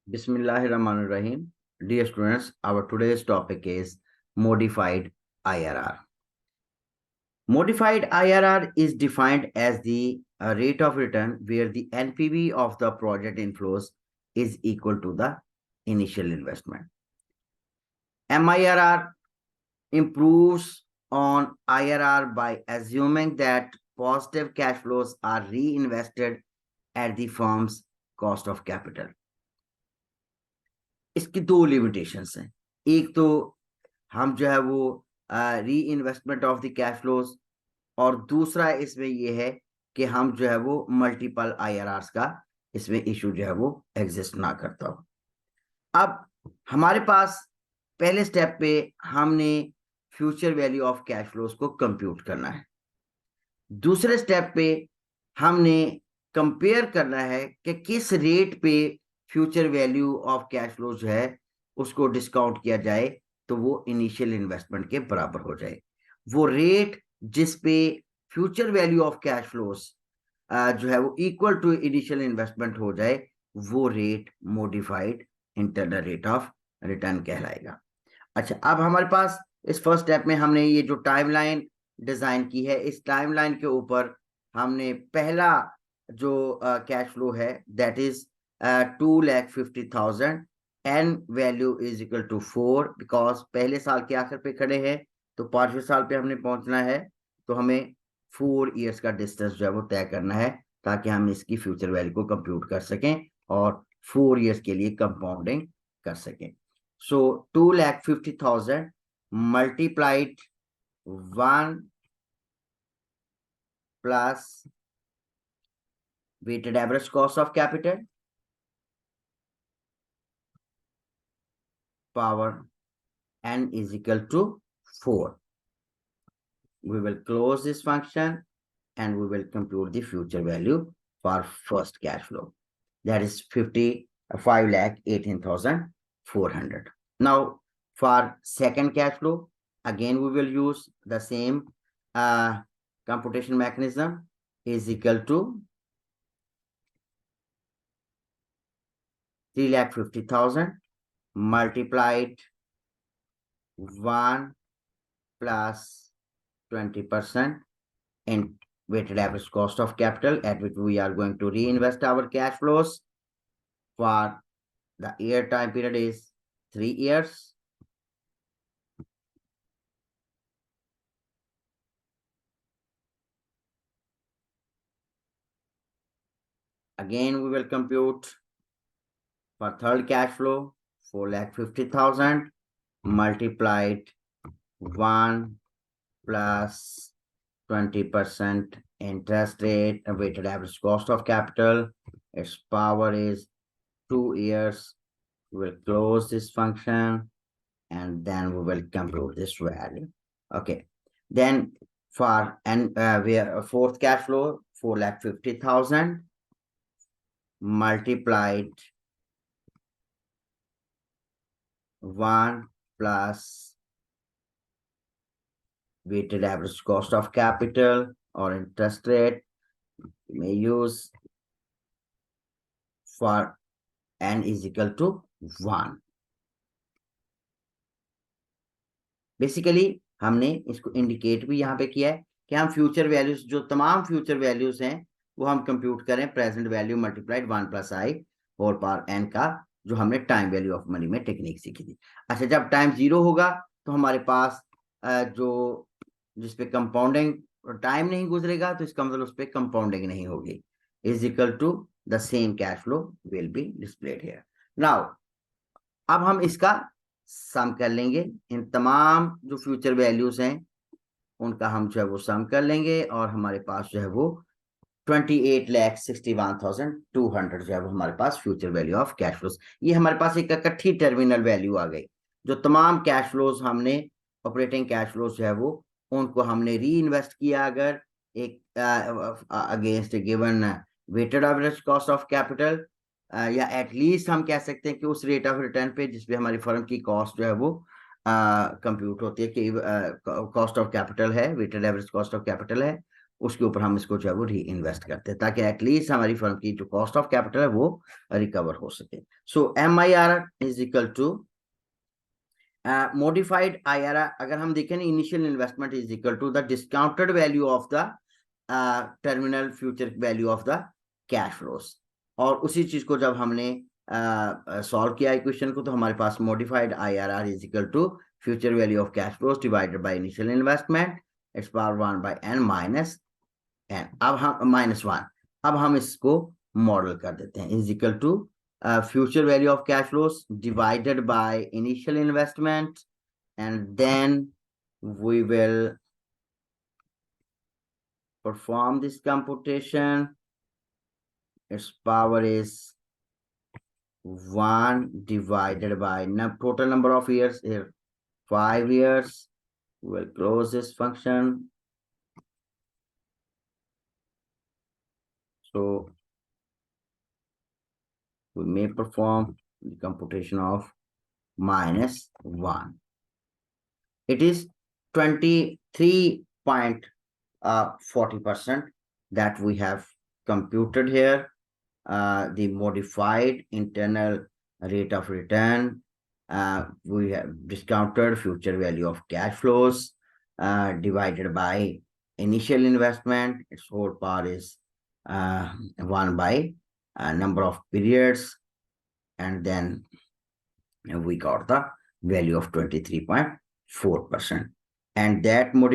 Bismillahirrahmanirrahim. Dear students, our today's topic is modified IRR. Modified IRR is defined as the rate of return where the NPV of the project inflows is equal to the initial investment. MIRR improves on IRR by assuming that positive cash flows are reinvested at the firm's cost of capital. इसकी दो limitations हैं। एक तो हम जो है वो री investment of the cash flows, और दूसरा इसमें ये है कि हम जो है वो मल्टीपल आईआरआरस का इसमें इशू जो है वो एग्जिस्ट ना करता हो। अब हमारे पास पहले स्टेप पे हमने future value of cash flows को कंप्यूट करना है। दूसरे स्टेप पे हमने कंपेयर करना है कि किस रेट पे future value of cash flow जो है उसको डिस्काउंट किया जाए तो वो इनिशियल इन्वेस्टमेंट के बराबर हो जाए। वो रेट जिस पे future value of cash flows जो है वो इक्वल टू इनिशियल इन्वेस्टमेंट हो जाए, वो rate modified internal rate of return कहलाएगा। अच्छा, अब हमारे पास इस फर्स्ट स्टेप में हमने ये जो टाइमलाइन डिजाइन की है, इस टाइमलाइन के ऊपर हमने पहला जो कैश फ्लो है that is 2,50,000 N value is equal to 4, because पहले साल के आखिर पे खड़े हैं तो 5वें साल पे हमने पहुंचना है, तो हमें 4 इयर्स का डिस्टेंस जो है वो तय करना है ताकि हम इसकी फ्यूचर वैल्यू को कंप्यूट कर सकें और 4 इयर्स के लिए कंपाउंडिंग कर सकें। सो 2,50,000 multiplied 1 plus weighted average cost of capital power n is equal to 4. We will close this function and we will compute the future value for first cash flow, that is 5,18,400. Now for second cash flow, again we will use the same computation mechanism, is equal to 3,50,000 multiplied 1 plus 20% in weighted average cost of capital at which we are going to reinvest our cash flows for the year time period is 3 years. Again, we will compute for third cash flow 4,50,000 multiplied 1 plus 20% interest rate and weighted average cost of capital. Its power is 2 years. We will close this function and then we will compute this value. Okay. Then for fourth cash flow 4,50,000 multiplied 1 plus weighted average cost of capital or interest rate, we may use for n is equal to 1. Basically हमने इसको indicate भी यहाँ पे किया है कि हम future values, जो तमाम फ्यूचर वैल्यूज हैं वो हम कंप्यूट करें प्रेजेंट वैल्यू मल्टीप्लाइड 1 प्लस आई होल पावर n का, जो हमने टाइम वैल्यू ऑफ मनी में टेक्निक सीखी थी। अच्छा, जब टाइम 0 होगा तो हमारे पास जो जिसपे कंपाउंडिंग टाइम नहीं गुजरेगा तो इसका मतलब उस पर कंपाउंडिंग नहीं होगी, is equal to the same cash flow will be displayed here. Now अब हम इसका सम कर लेंगे, इन तमाम जो फ्यूचर वैल्यूज हैं उनका हम जो है वो सम कर लेंगे और हमारे पास जो है वो 28,61,200 जो है वो हमारे पास future value of cash flows, ये हमारे पास एक इकट्ठी टर्मिनल वैल्यू आ गई। जो तमाम कैश फ्लोज हमने ऑपरेटिंग कैश फ्लोज जो है वो उनको हमने री इन्वेस्ट किया अगर एक against given weighted average cost of capital, या एटलीस्ट हम कह सकते हैं कि उस रेट ऑफ रिटर्न पे जिसपे हमारी फर्म की कॉस्ट जो है वो कंप्यूट होती है कि कॉस्ट ऑफ कैपिटल है, weighted average cost of capital है, उसके ऊपर हम इसको जो है वो री इन्वेस्ट करते हैं, ताकि एटलीस्ट हमारी फर्म की जो कॉस्ट ऑफ कैपिटल है वो रिकवर हो सके। So MIR is equal to modified IRR। अगर हम देखें ना, initial investment is equal to the discounted value of the terminal future value of the cash flows. और उसी चीज को जब हमने सॉल्व किया इक्वेशन को, तो हमारे पास modified IRR is equal to future value of cash flows divided by initial investment, it's power 1/n minus n, अब हम -1, अब हम इसको मॉडल कर देते हैं, is equal to future value of cash flows divided by initial investment, and then we will perform this computation. Its power is 1 divided by total number of years here, 5 years. We will close this function. So we may perform the computation of -1. It is 23.40% that we have computed here. The modified internal rate of return, we have discounted future value of cash flows divided by initial investment. Its whole power is 1 by number of periods, and then we got the value of 23.4%, and that modified